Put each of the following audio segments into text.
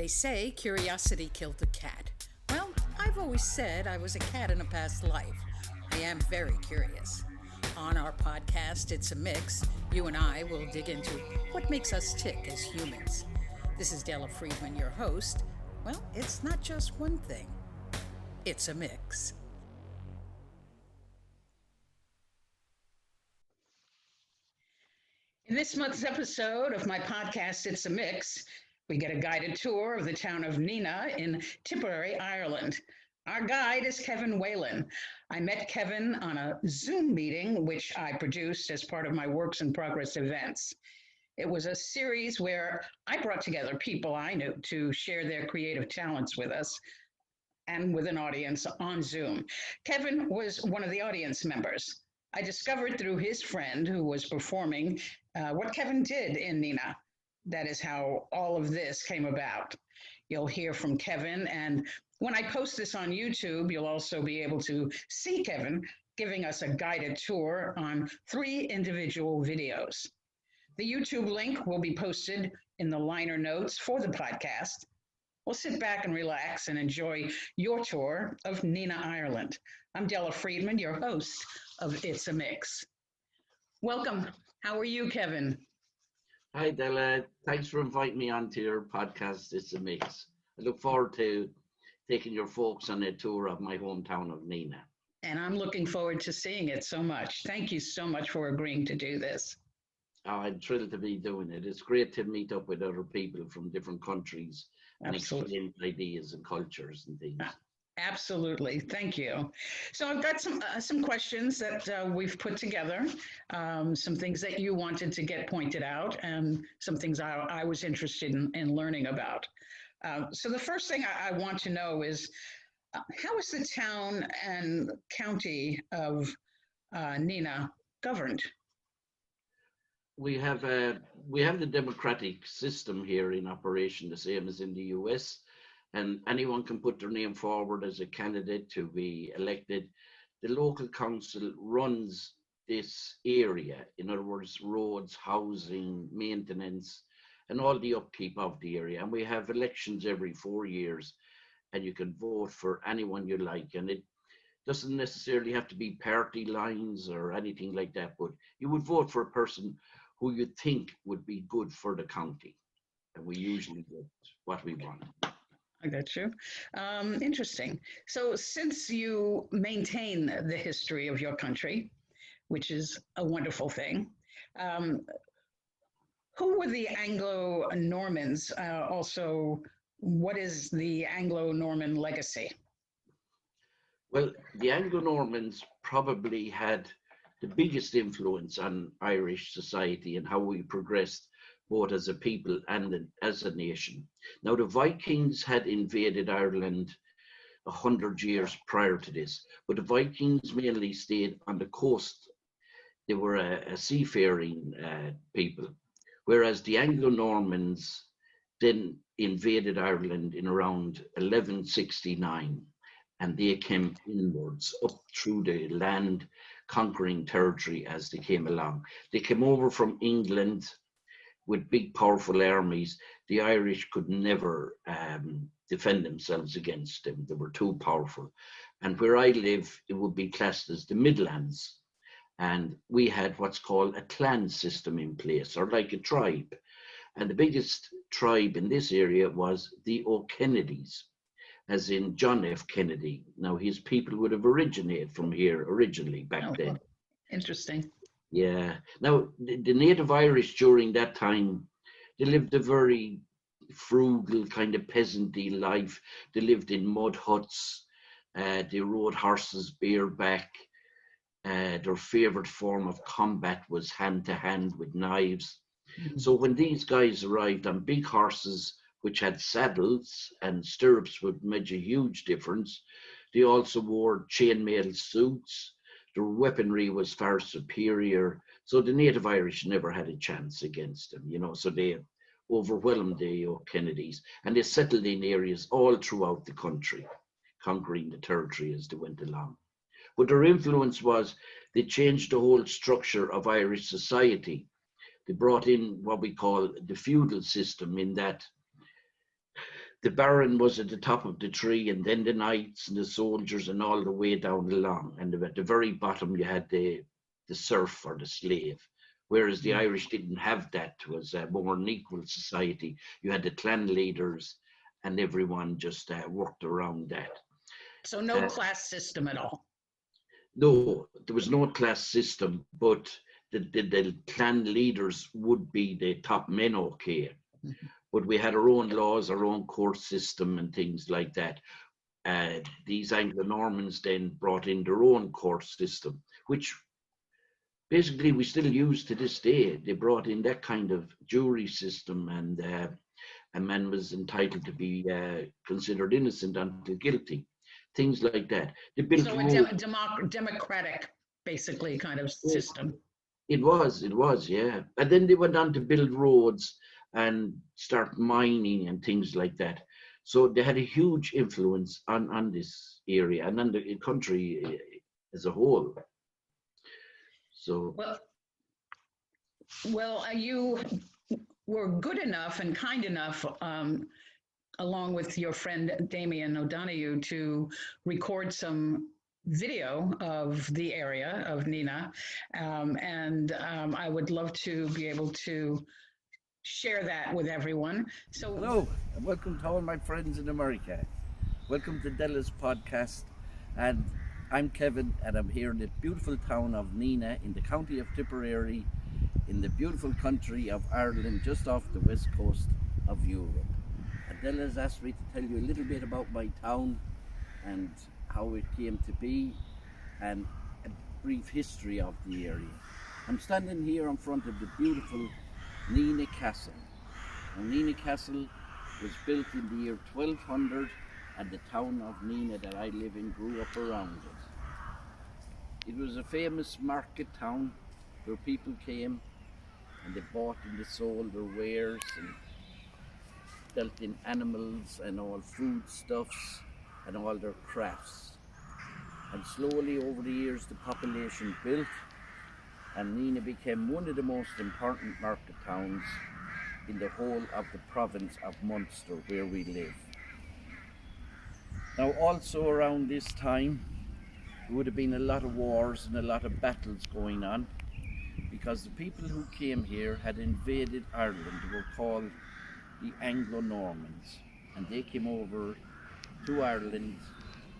They say curiosity killed the cat. Well, I've always said I was a cat in a past life. I am very curious. On our podcast, It's a Mix, you and I will dig into what makes us tick as humans. This is Della Friedman, your host. Well, it's not just one thing, it's a mix. In this month's episode of my podcast, It's a Mix, we get a guided tour of the town of Nenagh in Tipperary, Ireland. Our guide is Kevin Whelan. I met Kevin on a Zoom meeting, which I produced as part of my Works in Progress events. It was a series where I brought together people I knew to share their creative talents with us and with an audience on Zoom. Kevin was one of the audience members. I discovered through his friend who was performing what Kevin did in Nenagh. That is how all of this came about. You'll hear from Kevin, and when I post this on YouTube, you'll also be able to see Kevin giving us a guided tour on 3 individual videos. The YouTube link will be posted in the liner notes for the podcast. We'll sit back and relax and enjoy your tour of Nenagh, Ireland. I'm Della Friedman, your host of It's a Mix. Welcome. How are you, Kevin? Hi, Della. Thanks for inviting me onto your podcast, It's a Mix. I look forward to taking your folks on a tour of my hometown of Nenagh. And I'm looking forward to seeing it so much. Thank you so much for agreeing to do this. Oh, I'm thrilled to be doing it. It's great to meet up with other people from different countries and exchange ideas and cultures and things. Absolutely. Thank you. So I've got some questions that we've put together, some things that you wanted to get pointed out, and some things I was interested in learning about. So the first thing I want to know is, how is the town and county of Nenagh governed? We have the democratic system here in operation, the same as in the US. And anyone can put their name forward as a candidate to be elected. The local council runs this area, in other words, roads, housing, maintenance, and all the upkeep of the area. And we have elections every 4 years, and you can vote for anyone you like. And it doesn't necessarily have to be party lines or anything like that, but you would vote for a person who you think would be good for the county. And we usually get what we want. I got you. Interesting. So since you maintain the history of your country, which is a wonderful thing, who were the Anglo-Normans? Also, what is the Anglo-Norman legacy? Well, the Anglo-Normans probably had the biggest influence on Irish society and how we progressed both as a people and as a nation. Now, the Vikings had invaded Ireland 100 years prior to this, but the Vikings mainly stayed on the coast. They were a seafaring people, whereas the Anglo-Normans then invaded Ireland in around 1169, and they came inwards up through the land, conquering territory as they came along. They came over from England with big, powerful armies. The Irish could never defend themselves against them. They were too powerful. And where I live, it would be classed as the Midlands. And we had what's called a clan system in place, or like a tribe. And the biggest tribe in this area was the O'Kennedys, as in John F. Kennedy. Now, his people would have originated from here originally back then. Interesting. Yeah. Now, the native Irish during that time, they lived a very frugal kind of peasanty life. They lived in mud huts. They rode horses bareback. Their favorite form of combat was hand to hand with knives. Mm-hmm. So when these guys arrived on big horses, which had saddles and stirrups, which made a huge difference, they also wore chainmail suits. Their weaponry was far superior. So the native Irish never had a chance against them, so they overwhelmed the O'Kennedys, and they settled in areas all throughout the country, conquering the territory as they went along. But their influence was, they changed the whole structure of Irish society. They brought in what we call the feudal system, in that the Baron was at the top of the tree, and then the knights and the soldiers and all the way down along. And at the very bottom, you had the serf or the slave. Whereas the Irish didn't have that. It was a more unequal society. You had the clan leaders, and everyone just worked around that. So no class system at all. No, there was no class system, but the clan leaders would be the top men, okay. But we had our own laws, our own court system and things like that. These Anglo-Normans then brought in their own court system, which basically we still use to this day. They brought in that kind of jury system, and a man was entitled to be considered innocent until guilty. Things like that. They built so a democratic, basically, kind of system. It was, yeah. And then they went on to build roads and start mining and things like that. So they had a huge influence on this area and on the country as a whole. So well, you were good enough and kind enough, along with your friend Damien O'Donoghue, to record some video of the area of Nenagh, and I would love to be able to share that with everyone. So hello, and welcome to all my friends in America. Welcome to Della's podcast, and I'm Kevin, and I'm here in the beautiful town of Nenagh in the county of Tipperary, in the beautiful country of Ireland, just off the west coast of Europe. And Della's asked me to tell you a little bit about my town and how it came to be, and a brief history of the area. I'm standing here in front of the beautiful Nenagh Castle. Now, Nenagh Castle was built in the year 1200, and the town of Nenagh that I live in grew up around it. It was a famous market town where people came and they bought and they sold their wares and dealt in animals and all foodstuffs and all their crafts. And slowly over the years the population built, and Nenagh became one of the most important market towns in the whole of the province of Munster where we live. Now also around this time there would have been a lot of wars and a lot of battles going on, because the people who came here had invaded Ireland. They were called the Anglo-Normans, and they came over to Ireland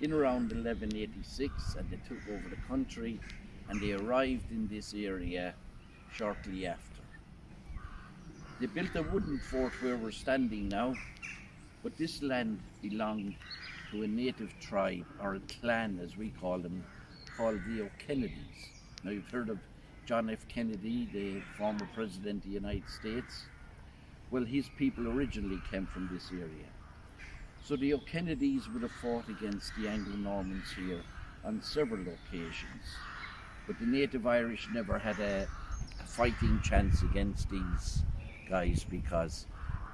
in around 1186, and they took over the country, and they arrived in this area shortly after. They built a wooden fort where we're standing now, but this land belonged to a native tribe, or a clan as we call them, called the O'Kennedys. Now you've heard of John F. Kennedy, the former president of the United States. Well, his people originally came from this area. So the O'Kennedys would have fought against the Anglo-Normans here on several occasions. But the native Irish never had a fighting chance against these guys, because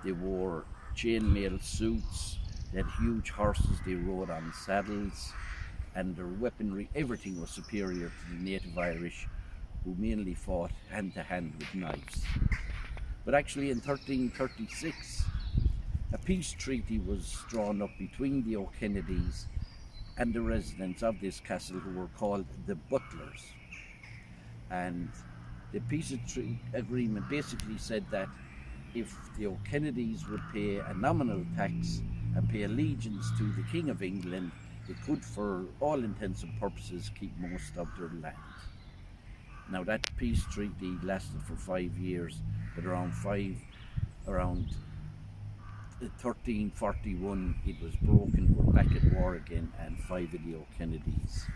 they wore chainmail suits, they had huge horses, they rode on saddles, and their weaponry, everything was superior to the native Irish, who mainly fought hand to hand with knives. But actually in 1336, a peace treaty was drawn up between the O'Kennedys and the residents of this castle, who were called the Butlers. And the peace agreement basically said that if the O'Kennedys would pay a nominal tax and pay allegiance to the King of England, they could, for all intents and purposes, keep most of their land. Now that peace treaty lasted for 5 years, but around 1341 it was broken. We're back at war again, and 5 of the O'Kennedys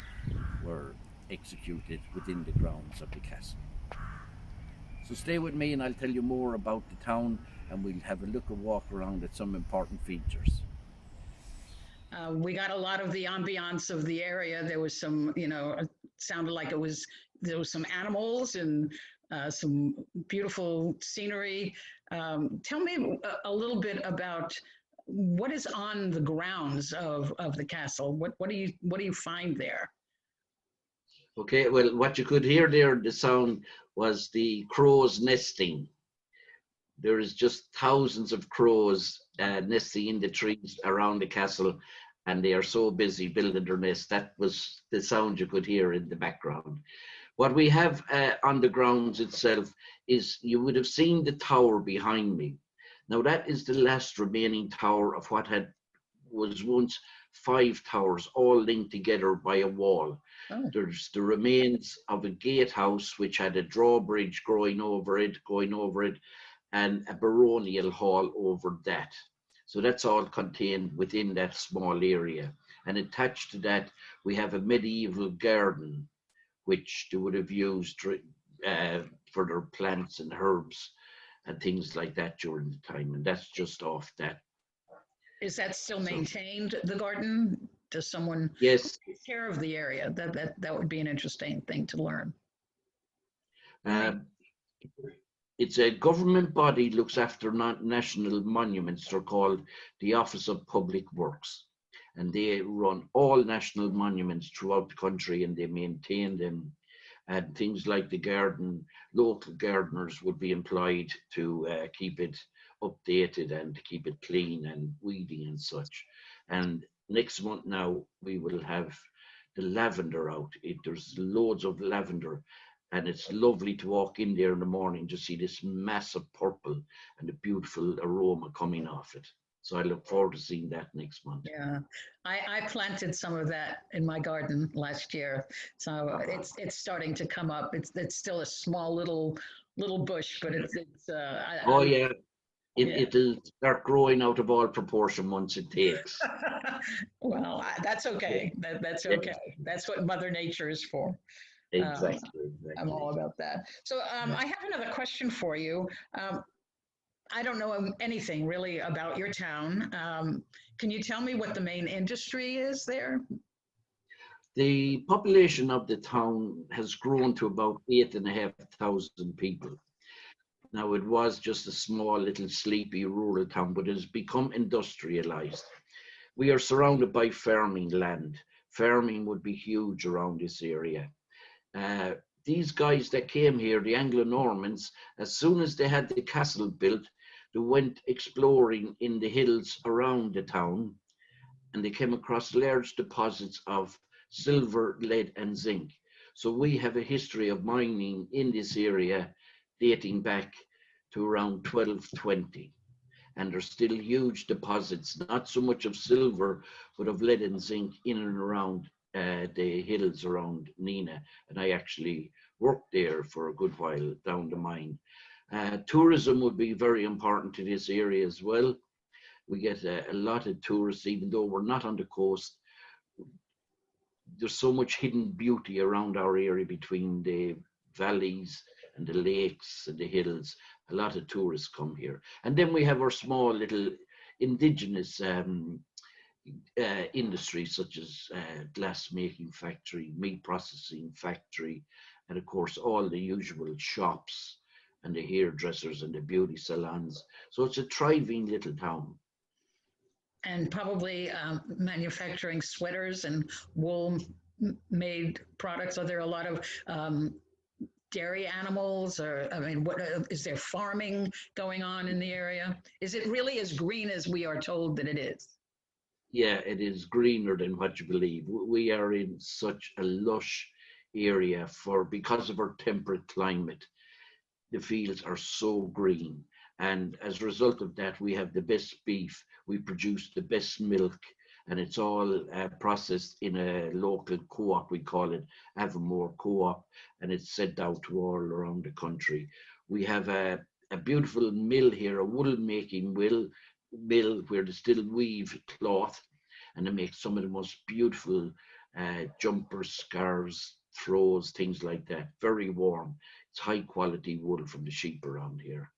were executed within the grounds of the castle. So stay with me and I'll tell you more about the town, and we'll have a look and walk around at some important features. We got a lot of the ambiance of the area. There was some, it sounded like there was some animals and some beautiful scenery. Tell me a little bit about what is on the grounds of the castle. What do you find there? Okay, well, what you could hear there, the sound was the crows nesting. there is just thousands of crows nesting in the trees around the castle, and they are so busy building their nest. That was the sound you could hear in the background. What we have on the grounds itself is, you would have seen the tower behind me. Now that is the last remaining tower of what was once 5 towers, all linked together by a wall. Oh. There's the remains of a gatehouse which had a drawbridge going over it, and a baronial hall over that. So that's all contained within that small area. And attached to that, we have a medieval garden, which they would have used for their plants and herbs and things like that during the time. And that's just off that. Is that still maintained, the garden? Does someone Yes. take care of the area? That would be an interesting thing to learn. It's a government body, looks after national monuments. They're called the Office of Public Works. And they run all national monuments throughout the country, and they maintain them. And things like the garden, local gardeners would be employed to keep it updated and to keep it clean and weeding and such. And next month now, we will have the lavender out. There's loads of lavender, and it's lovely to walk in there in the morning to see this massive purple and the beautiful aroma coming off it. So I look forward to seeing that next month. Yeah, I planted some of that in my garden last year, so it's starting to come up. It's still a small little bush, but it's yeah. It'll start growing out of all proportion once it takes. Well, that's okay. That's okay. That's what Mother Nature is for. Exactly. I'm all about that. So I have another question for you. I don't know anything really about your town. Can you tell me what the main industry is there? The population of the town has grown to about 8,500 people. Now, it was just a small, little, sleepy rural town, but it has become industrialized. We are surrounded by farming land. Farming would be huge around this area. These guys that came here, the Anglo-Normans, as soon as they had the castle built, they went exploring in the hills around the town, and they came across large deposits of silver, lead, and zinc. So we have a history of mining in this area dating back to around 1220. And there's still huge deposits, not so much of silver, but of lead and zinc in and around the hills around Nenagh. And I actually worked there for a good while down the mine. Tourism would be very important to this area as well. We get a lot of tourists, even though we're not on the coast. There's so much hidden beauty around our area between the valleys and the lakes and the hills. A lot of tourists come here. And then we have our small little indigenous industries, such as glass making factory, meat processing factory, and of course all the usual shops and the hairdressers and the beauty salons. So it's a thriving little town. And probably manufacturing sweaters and wool made products. Are there a lot of dairy animals, or I mean, what is there farming going on in the area? Is it really as green as we are told that it is? Yeah, it is greener than what you believe. We are in such a lush area because of our temperate climate. The fields are so green, and as a result of that, we have the best beef. We produce the best milk, and it's all processed in a local co-op. We call it Avamore Co-op, and it's sent out to all around the country. We have a beautiful mill here, a wool making mill where they still weave cloth, and they make some of the most beautiful jumpers, scarves, throws, things like that. Very warm. It's high quality wool from the sheep around here.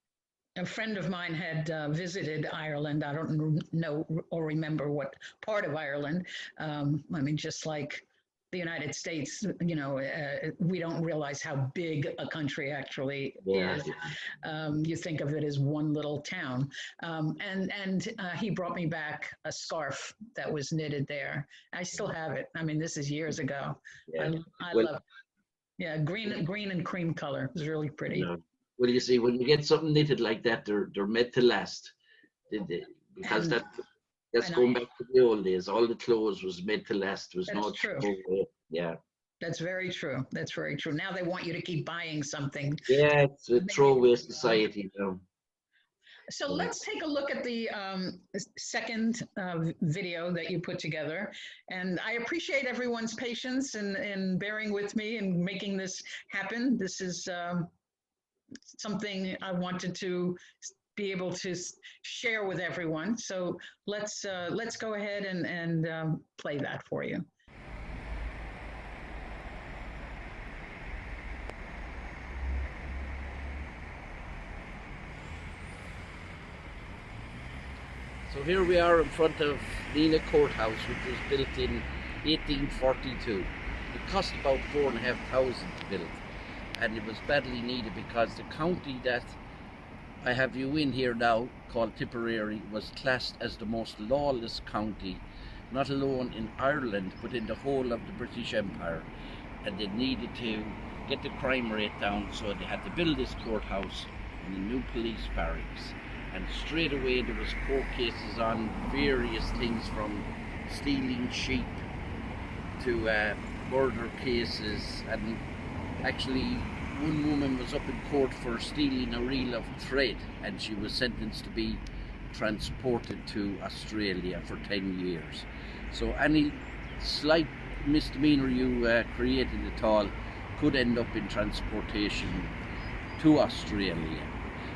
A friend of mine had visited Ireland. I don't know or remember what part of Ireland. I mean, just like the United States, you know, we don't realize how big a country actually is. You think of it as one little town. And he brought me back a scarf that was knitted there. I still have it. I mean, this is years ago. Yeah. I love it. Yeah, green and cream color. It was really pretty. Well, you see, when you get something knitted like that, they're meant to last. Because And that's and going I back to the old days. All the clothes was meant to last. There was that's no true. throwaway. Yeah. That's very true. That's very true. Now they want you to keep buying something. Yeah, it's a Maybe, throwaway society now. so Yeah. let's take a look at the second video that you put together. And I appreciate everyone's patience and bearing with me and making this happen. This is something I wanted to be able to share with everyone. So let's go ahead and play that for you. So here we are in front of Nenagh Courthouse, which was built in 1842. It cost about $4,500 to build, and it was badly needed because the county that I have you in here now, called Tipperary, was classed as the most lawless county, not alone in Ireland, but in the whole of the British Empire. And they needed to get the crime rate down, so they had to build this courthouse and a new police barracks. And straight away there was court cases on various things, from stealing sheep to murder cases. And actually one woman was up in court for stealing a reel of thread, and she was sentenced to be transported to Australia for 10 years. So any slight misdemeanor you created at all could end up in transportation to Australia.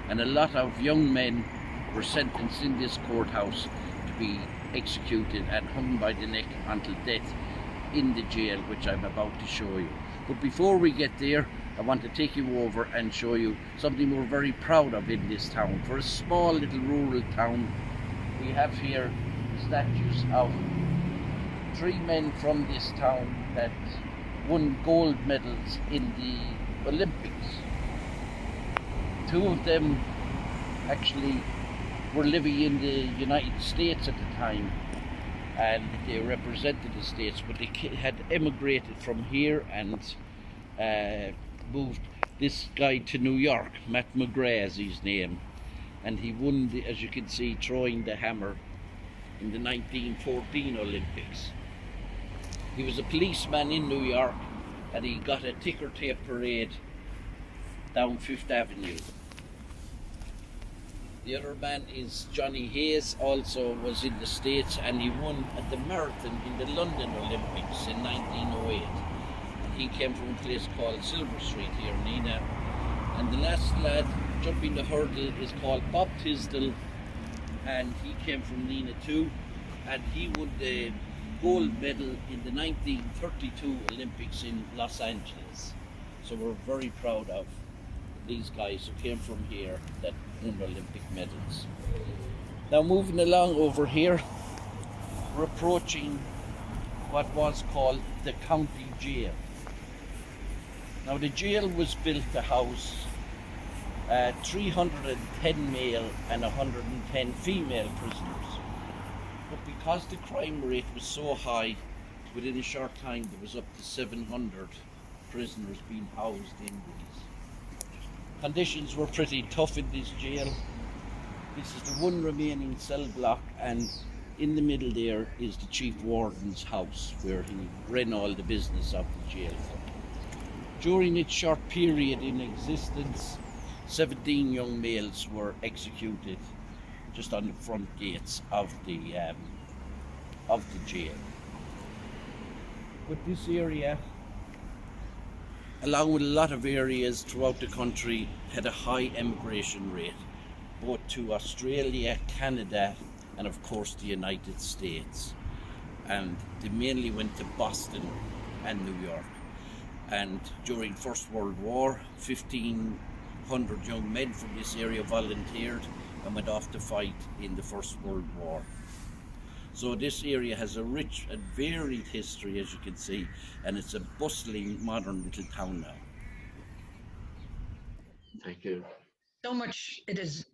And a lot of young men were sentenced in this courthouse to be executed and hung by the neck until death in the jail, which I'm about to show you. But before we get there, I want to take you over and show you something we're very proud of in this town. For a small little rural town, we have here statues of 3 men from this town that won gold medals in the Olympics. 2 of them actually were living in the United States at the time, and they represented the States, but they had emigrated from here and moved. This guy to New York, Matt McGrath is his name, and he won, as you can see, throwing the hammer in the 1914 Olympics. He was a policeman in New York, and he got a ticker tape parade down Fifth Avenue. The other man is Johnny Hayes, also was in the States, and he won at the marathon in the London Olympics in 1908. He came from a place called Silver Street here in Nenagh. And the last lad jumping the hurdle is called Bob Tisdall, and he came from Nenagh too, and he won the gold medal in the 1932 Olympics in Los Angeles. So we're very proud of these guys who came from here that won Olympic medals. Now moving along over here, we're approaching what was called the county jail. Now the jail was built to house 310 male and 110 female prisoners. But because the crime rate was so high, within a short time there was up to 700 prisoners being housed in these. Conditions were pretty tough in this jail. This is the one remaining cell block, and in the middle there is the chief warden's house, where he ran all the business of the jail. During its short period in existence, 17 young males were executed just on the front gates of the jail. But this area, along with a lot of areas throughout the country, had a high emigration rate, both to Australia, Canada, and of course the United States. And they mainly went to Boston and New York. And during First World War, 1,500 young men from this area volunteered and went off to fight in the First World War. So this area has a rich and varied history, as you can see, and it's a bustling, modern little town now. Thank you. So much, it is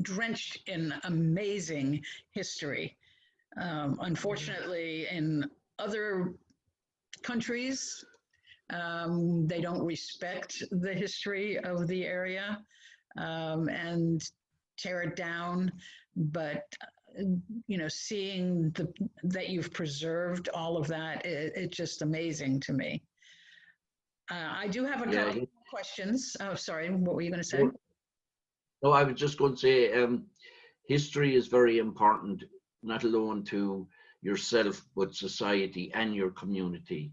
drenched in amazing history. Unfortunately, in other countries, They don't respect the history of the area and tear it down. But seeing that you've preserved all of that, it's just amazing to me. I do have a couple of questions. Oh, sorry, what were you going to say? No, I was just going to say, history is very important, not alone to yourself, but society and your community.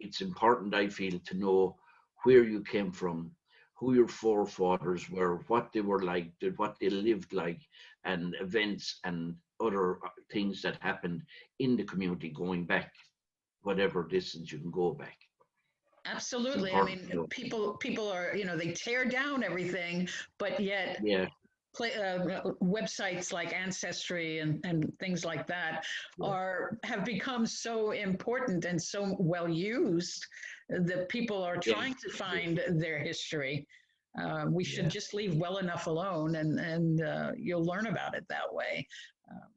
It's important, I feel, to know where you came from, who your forefathers were, what they were like, what they lived like, and events and other things that happened in the community going back, whatever distance you can go back. Absolutely. I mean, people are, they tear down everything, but yet websites like Ancestry and things like that have become so important and so well used that people are trying to find their history. We should just leave well enough alone, and you'll learn about it that way.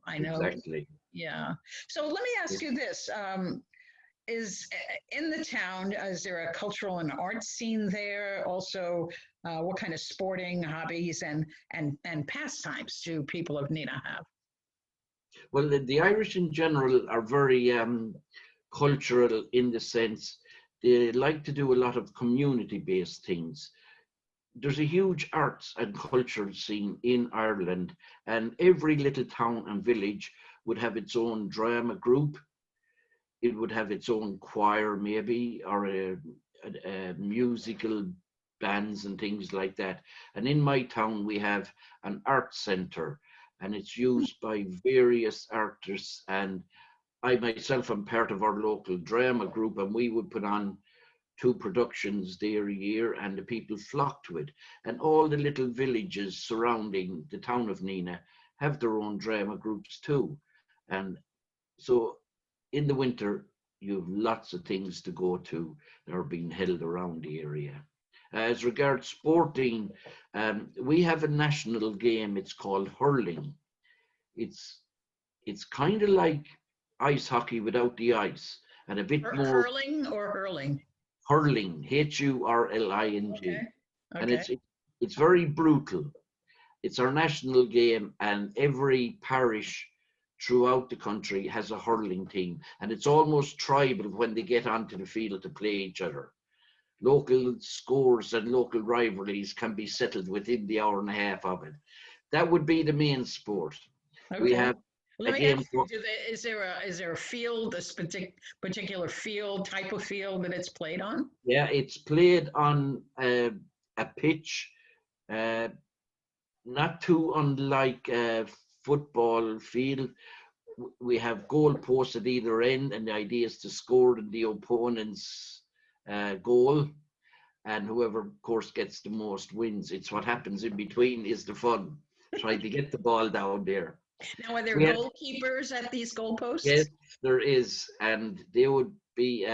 I know. Exactly. Yeah. So let me ask you this. Is in the town, is there a cultural and art scene there? Also, what kind of sporting hobbies and pastimes do people of Nenagh have? Well, the Irish in general are very cultural in the sense they like to do a lot of community-based things. There's a huge arts and cultural scene in Ireland, and every little town and village would have its own drama group. It would have its own choir, maybe, or a musical bands and things like that. And in my town, we have an art center, and it's used by various artists. And I myself am part of our local drama group, and we would put on 2 productions there a year, and the people flock to it. And all the little villages surrounding the town of Nenagh have their own drama groups too. And so in the winter, you have lots of things to go to that are being held around the area. As regards sporting, we have a national game. It's called hurling. It's kind of like ice hockey without the ice, and a bit more hurling or hurling. Hurling, Hurling, Okay. And it's very brutal. It's our national game, and every parish throughout the country has a hurling team, and it's almost tribal when they get onto the field to play each other. Local scores and local rivalries can be settled within the hour and a half of it. That would be the main sport. Okay. We have Let me ask you, is there a field, this particular field, type of field that it's played on? Yeah, it's played on a pitch, not too unlike a football field. We have goal posts at either end, and the idea is to score in the opponent's goal, and whoever, of course, gets the most wins. It's what happens in between is the fun, trying to get the ball down there. Now, are there goalkeepers at these goalposts? Yes, there is, and they would be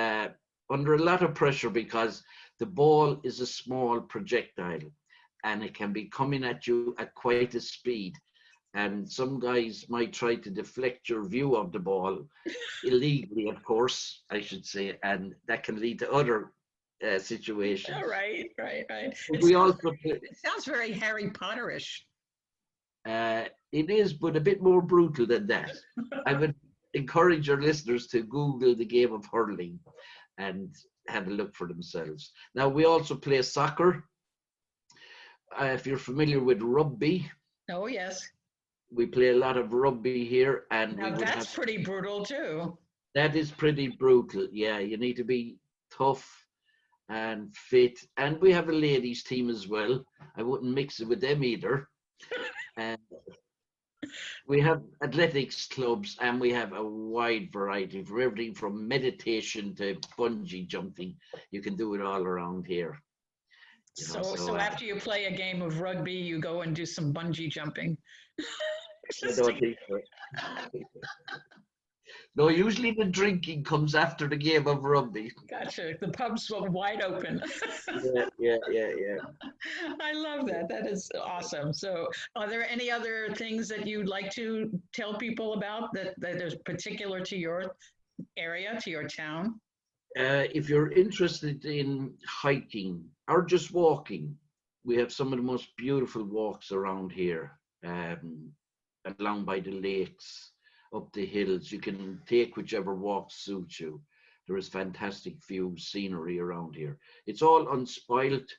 under a lot of pressure because the ball is a small projectile, and it can be coming at you at quite a speed. And some guys might try to deflect your view of the ball, illegally, of course, I should say, and that can lead to other situations. Oh, right. It sounds very Harry Potterish. It is, but a bit more brutal than that. I would encourage your listeners to Google the game of hurling and have a look for themselves. Now, we also play soccer. If you're familiar with rugby. Oh, yes. We play a lot of rugby here. And now that's pretty brutal too. That is pretty brutal, yeah. You need to be tough and fit. And we have a ladies team as well. I wouldn't mix it with them either. And we have athletics clubs, and we have a wide variety from everything from meditation to bungee jumping. You can do it all around here. So after you play a game of rugby, you go and do some bungee jumping. No, usually the drinking comes after the game of rugby. Gotcha. The pubs were wide open. Yeah. I love that. That is awesome. So are there any other things that you'd like to tell people about that is particular to your area, to your town? If you're interested in hiking or just walking, we have some of the most beautiful walks around here, along by the lakes, up the hills. You can take whichever walk suits you. There is fantastic views, scenery around here. It's all unspoilt.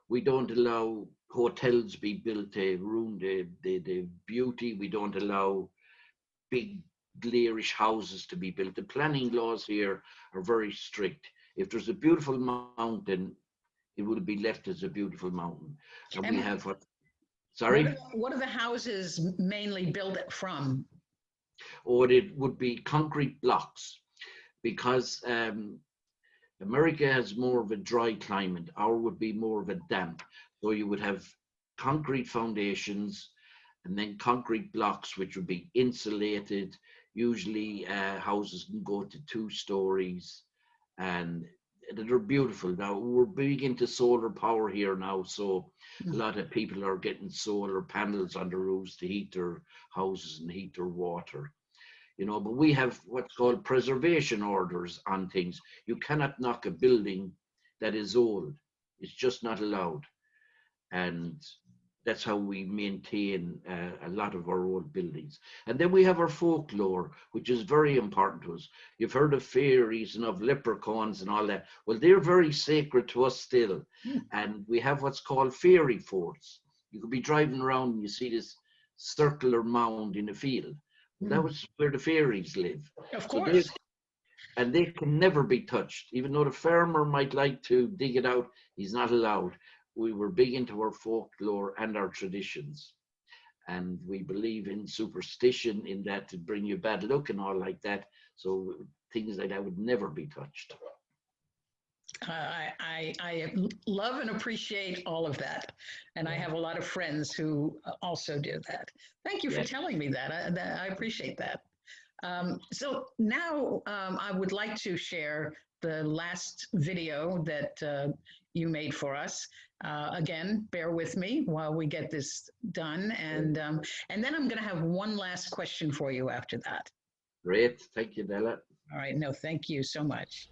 We don't allow hotels be built to ruin the beauty. We don't allow big garish houses to be built. The planning laws here are very strict. If there's a beautiful mountain, it will be left as a beautiful mountain. And we have what? Sorry? What are the houses mainly built from? Or it would be concrete blocks, because America has more of a dry climate. Ours would be more of a damp. So you would have concrete foundations and then concrete blocks, which would be insulated. Usually houses can go to 2 stories, and they're beautiful. Now we're big into solar power here now, so a lot of people are getting solar panels on the roofs to heat their houses and heat their water. You know, but we have what's called preservation orders on things. You cannot knock a building that is old. It's just not allowed. And that's how we maintain a lot of our old buildings. And then we have our folklore, which is very important to us. You've heard of fairies and of leprechauns and all that. Well, they're very sacred to us still. And we have what's called fairy forts. You could be driving around and you see this circular mound in a field. That was where the fairies live. Of course. And they can never be touched. Even though the farmer might like to dig it out, he's not allowed. We were big into our folklore and our traditions. And we believe in superstition, in that to bring you bad luck and all like that. So things like that would never be touched. I love and appreciate all of that. And I have a lot of friends who also do that. Thank you for telling me that. I appreciate that. So now I would like to share the last video that you made for us. Again, bear with me while we get this done. And then I'm going to have one last question for you after that. Great. Thank you, Bella. All right. No, thank you so much.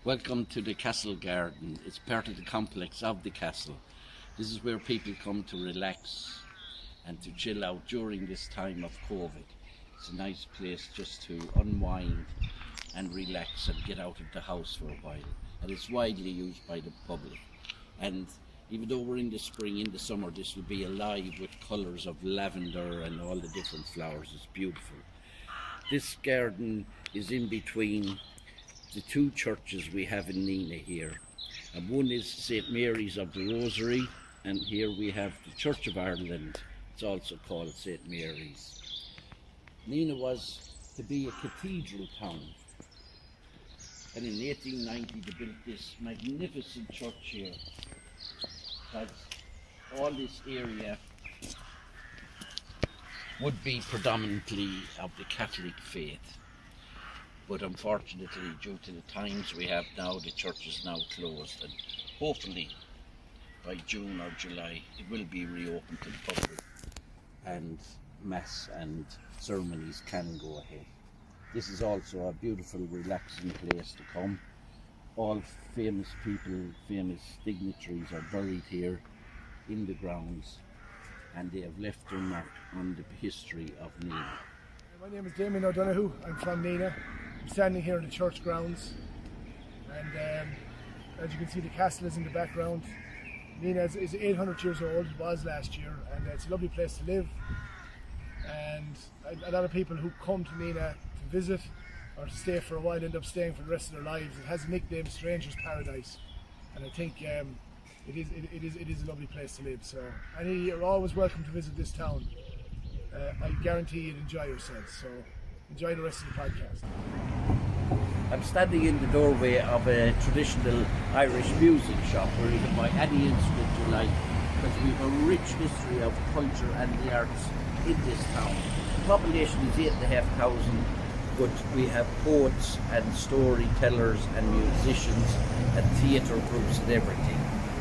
Welcome to the Castle Garden. It's part of the complex of the castle. This is where people come to relax and to chill out during this time of COVID. It's a nice place just to unwind and relax and get out of the house for a while. And it's widely used by the public. And even though we're in the spring, in the summer, this will be alive with colours of lavender and all the different flowers. It's beautiful. This garden is in between the 2 churches we have in Nenagh here. And one is St. Mary's of the Rosary, and here we have the Church of Ireland. It's also called St. Mary's. Nenagh was to be a cathedral town. And in 1890 they built this magnificent church here. Because all this area would be predominantly of the Catholic faith. But unfortunately, due to the times we have now, the church is now closed, and hopefully by June or July it will be reopened to the public and mass and ceremonies can go ahead. This is also a beautiful, relaxing place to come. All famous people, famous dignitaries are buried here in the grounds, and they have left their mark on the history of Nenagh. My name is Damien O'Donoghue. I'm from Nenagh. I'm standing here in the church grounds, and as you can see, the castle is in the background. Nenagh is 800 years old, it was last year, and it's a lovely place to live. And a lot of people who come to Nenagh to visit or to stay for a while end up staying for the rest of their lives. It has a nickname, Stranger's Paradise, and I think it is a lovely place to live. So, and you're always welcome to visit this town. I guarantee you'd enjoy yourselves. So, enjoy the rest of the podcast. I'm standing in the doorway of a traditional Irish music shop where you can buy any instrument you like, because we have a rich history of culture and the arts in this town. The population is 8,500, but we have poets and storytellers and musicians and theatre groups and everything.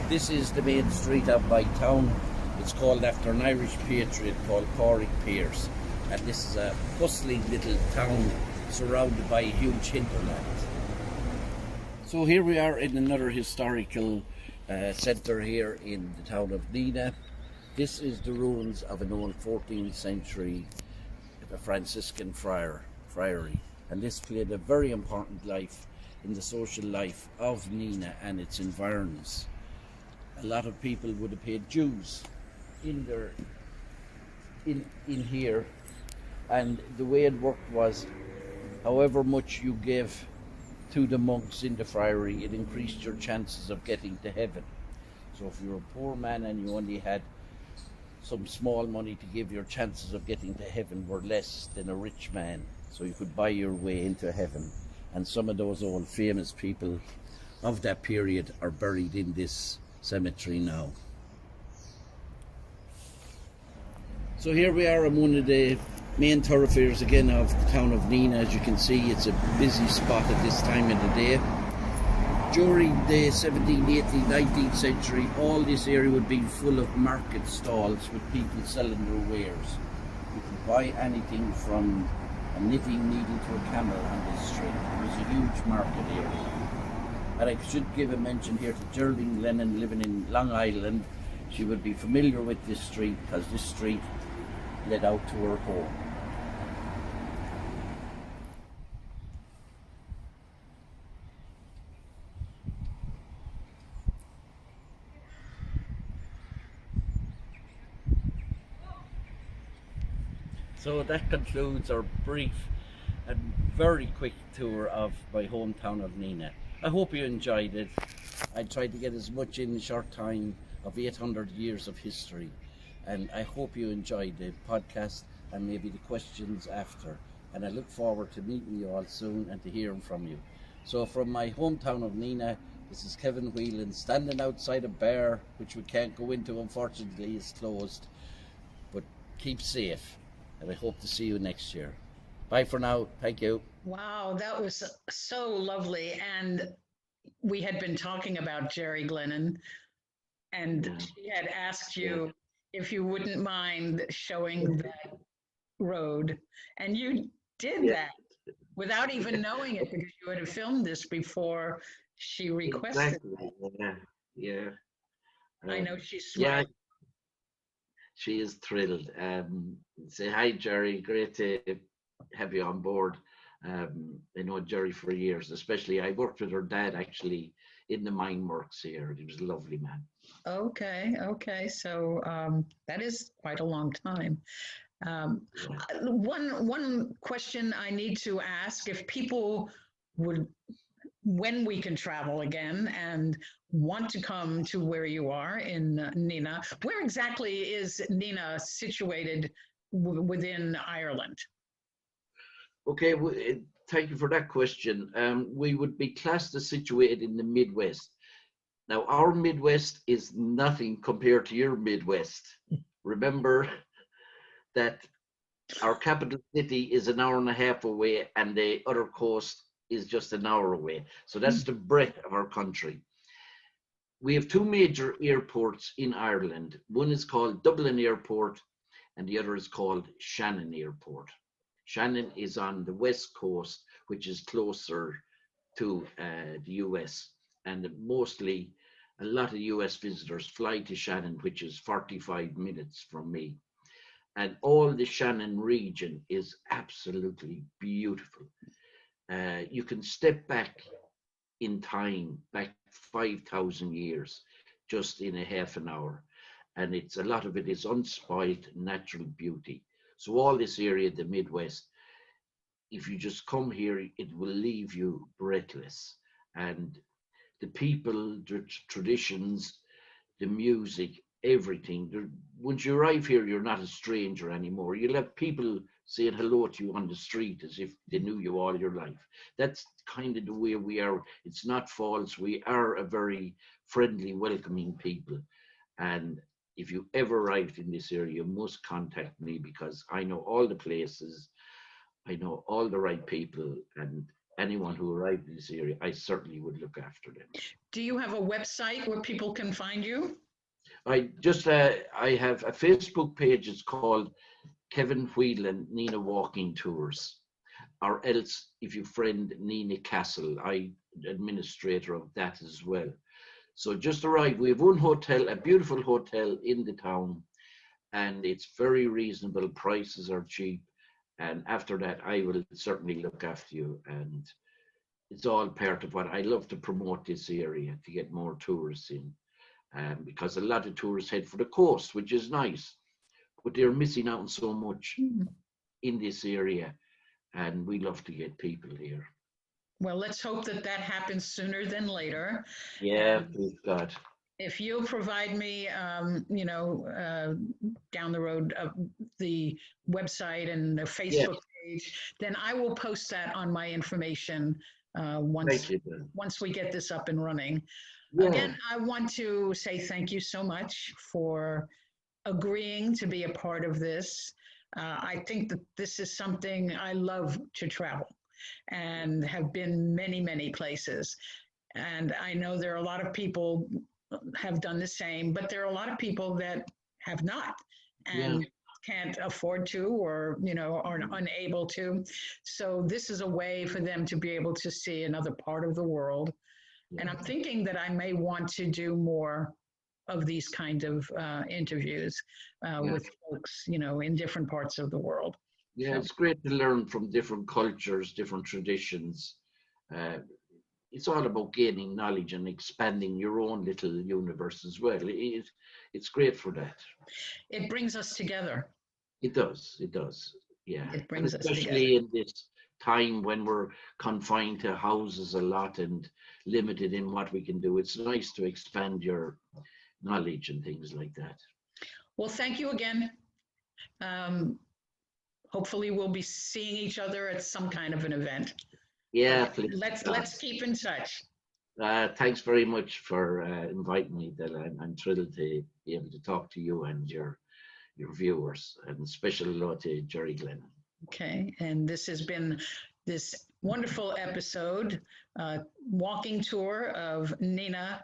This is the main street of my town. It's called after an Irish patriot called Corrick Pierce, and this is a bustling little town surrounded by a huge hinterland. So here we are in another historical centre here in the town of Nenagh. This is the ruins of an old 14th century Franciscan friary, and this played a very important life in the social life of Nenagh and its environs. A lot of people would have paid dues in here, and the way it worked was, however much you gave to the monks in the friary, it increased your chances of getting to heaven. So if you're a poor man and you only had some small money to give, your chances of getting to heaven were less than a rich man, so you could buy your way into heaven. And some of those old famous people of that period are buried in this cemetery now. So here we are on one of the main thoroughfares again of the town of Nenagh. As you can see, it's a busy spot at this time of the day. During the 17th, 18th, 19th century, all this area would be full of market stalls with people selling their wares. You could buy anything from a knitting needle to a camel on this street. It was a huge market area. And I should give a mention here to Geraldine Lennon, living in Long Island. She would be familiar with this street because this street led out to her home. So that concludes our brief and very quick tour of my hometown of Nenagh. I hope you enjoyed it. I tried to get as much in a short time of 800 years of history, and I hope you enjoyed the podcast and maybe the questions after. And I look forward to meeting you all soon and to hearing from you. So from my hometown of Nenagh, this is Kevin Whelan standing outside a bar, which we can't go into, unfortunately, it's closed. But keep safe, and I hope to see you next year. Bye for now. Thank you. Wow, that was so lovely. And we had been talking about Jerry Glennon, and she had asked you if you wouldn't mind showing that road. And you did that without even knowing it, because you had filmed this before she requested Exactly. Yeah. I know she's Yeah, smiling. she is thrilled. Say hi, Jerry. Great to have you on board. I know Jerry for years, especially I worked with her dad actually in the mine works here. He was a lovely man. Okay. So that is quite a long time. Yeah. One question I need to ask: if people would, when we can travel again and want to come to where you are in Nenagh, where exactly is Nenagh situated within Ireland? Okay, thank you for that question. We would be classed as situated in the Midwest. Now, our Midwest is nothing compared to your Midwest. Remember that our capital city is an hour and a half away and the other coast is just an hour away. So that's the breadth of our country. We have two major airports in Ireland. One is called Dublin Airport and the other is called Shannon Airport. Shannon is on the west coast, which is closer to the US, and mostly a lot of US visitors fly to Shannon, which is 45 minutes from me. And all the Shannon region is absolutely beautiful. You can step back in time, back 5,000 years, just in a half an hour. And a lot of it is unspoiled natural beauty. So all this area, the Midwest, if you just come here, it will leave you breathless. And the people, the traditions, the music, everything. Once you arrive here, you're not a stranger anymore. You'll have people saying hello to you on the street as if they knew you all your life. That's kind of the way we are. It's not false. We are a very friendly, welcoming people. And if you ever arrived in this area, you must contact me because I know all the places, I know all the right people, and anyone who arrived in this area, I certainly would look after them. Do you have a website where people can find you? I have a Facebook page. It's called Kevin Whelan Nenagh Walking Tours, or else if you friend Nenagh Castle, I administrator of that as well. So just arrive. We have one hotel, a beautiful hotel in the town, and it's very reasonable. Prices are cheap. And after that, I will certainly look after you. And it's all part of what I love to promote this area to get more tourists in. Because a lot of tourists head for the coast, which is nice, but they're missing out on so much in this area. And we love to get people here. Well, let's hope that that happens sooner than later. Yeah, please God. If you'll provide me, down the road, the website and the Facebook page, then I will post that on my information once we get this up and running. Yeah. Again, I want to say thank you so much for agreeing to be a part of this. I think that this is something I love to travel and have been many, many places. And I know there are a lot of people have done the same, but there are a lot of people that have not and can't afford to, or are unable to. So this is a way for them to be able to see another part of the world. And I'm thinking that I may want to do more of these kind of interviews with folks, in different parts of the world. Yeah, So. it's great to learn from different cultures, different traditions. It's all about gaining knowledge and expanding your own little universe as well. It's great for that. It brings us together. It does, yeah. It brings us especially together. in this time when we're confined to houses a lot and limited in what we can do. It's nice to expand your knowledge and things like that. Well, thank you again. Hopefully we'll be seeing each other at some kind of an event. Yeah, please. Let's keep in touch. Thanks very much for inviting me, Della. I'm thrilled to be able to talk to you and your viewers, and special hello to Jerry Glennon. Okay, and this has been this wonderful episode, walking tour of Nenagh,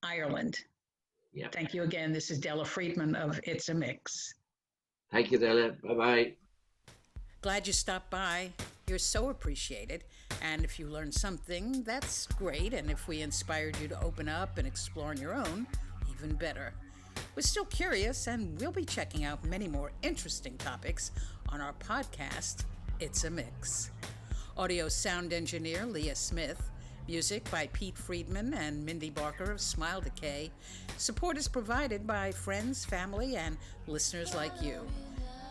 Ireland. Yeah. Thank you again. This is Della Friedman of It's a Mix. Thank you, Della. Bye-bye. Glad you stopped by. You're so appreciated. And if you learned something, that's great. And if we inspired you to open up and explore on your own, even better. We're still curious, and we'll be checking out many more interesting topics on our podcast, It's a Mix. Audio sound engineer, Leah Smith. Music by Pete Friedman and Mindy Barker of Smile Decay. Support is provided by friends, family, and listeners like you.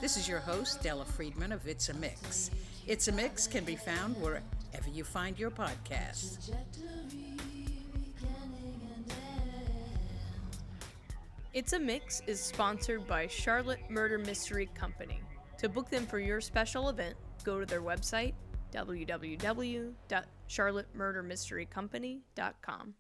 This is your host, Della Friedman of It's a Mix. It's a Mix can be found wherever you find your podcasts. It's a Mix is sponsored by Charlotte Murder Mystery Company. To book them for your special event, go to their website, www.charlottemurdermysterycompany.com.